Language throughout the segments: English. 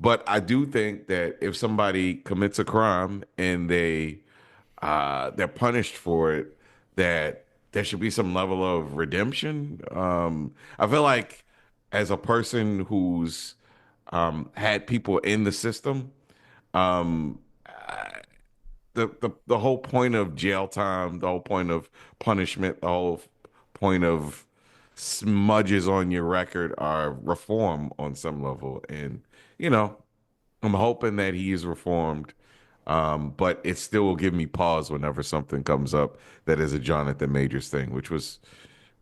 But I do think that if somebody commits a crime and they're punished for it, that there should be some level of redemption. I feel like as a person who's had people in the system, um, the whole point of jail time, the whole point of punishment, the whole point of smudges on your record are reform on some level. And, you know, I'm hoping that he is reformed. But it still will give me pause whenever something comes up that is a Jonathan Majors thing, which was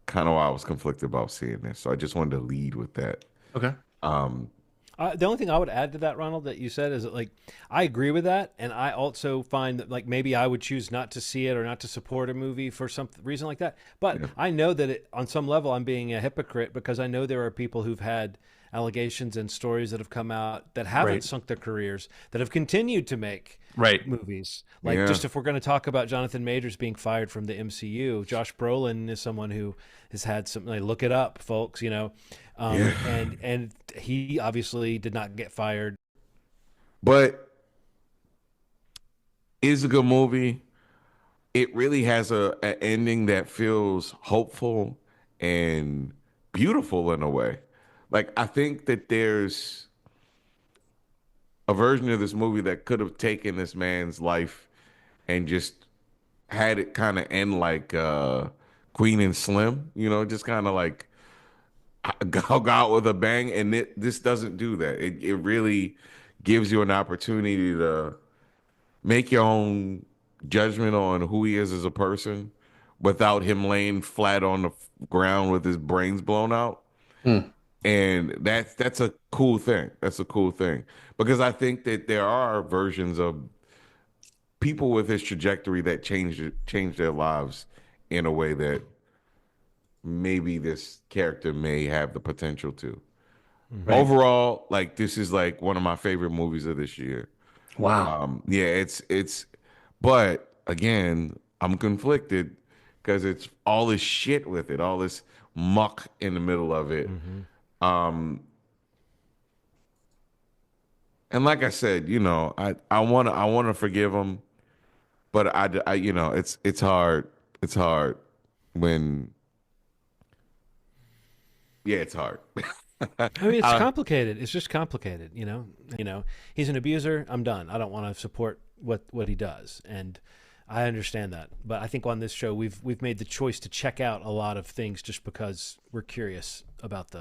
kind of why I was conflicted about seeing this. So I just wanted to lead with that. Okay. Um, The only thing I would add to that, Ronald, that you said is that, like, I agree with that, and I also find that, like, maybe I would choose not to see it or not to support a movie for some reason like that. But yeah, I know that on some level I'm being a hypocrite because I know there are people who've had allegations and stories that have come out that haven't Right. sunk their careers, that have continued to make Right. movies. Like, yeah, just if we're going to talk about Jonathan Majors being fired from the MCU, Josh Brolin is someone who has had some. Like, look it up, folks. yeah. And he obviously did not get fired. But it's a good movie. It really has a ending that feels hopeful and beautiful in a way. Like I think that there's a version of this movie that could have taken this man's life and just had it kind of end like Queen and Slim, just kind of like go out with a bang. And this doesn't do that. It really gives you an opportunity to make your own judgment on who he is as a person without him laying flat on the ground with his brains blown out. Hmm. And that's a cool thing. That's a cool thing because I think that there are versions of people with his trajectory that change their lives in a way that maybe this character may have the potential to. Hmm. Right. Overall, like this is like one of my favorite movies of this year. Wow. Yeah, but again, I'm conflicted because it's all this shit with it, all this muck in the middle of it. Hmm. Um, and like I said, I wanna forgive him, but it's hard. It's hard when yeah, it's hard. I mean, it's uh, complicated. It's just complicated. He's an abuser. I'm done. I don't want to support what he does, and I understand that. But I think on this show, we've made the choice to check out a lot of things just because we're curious about them.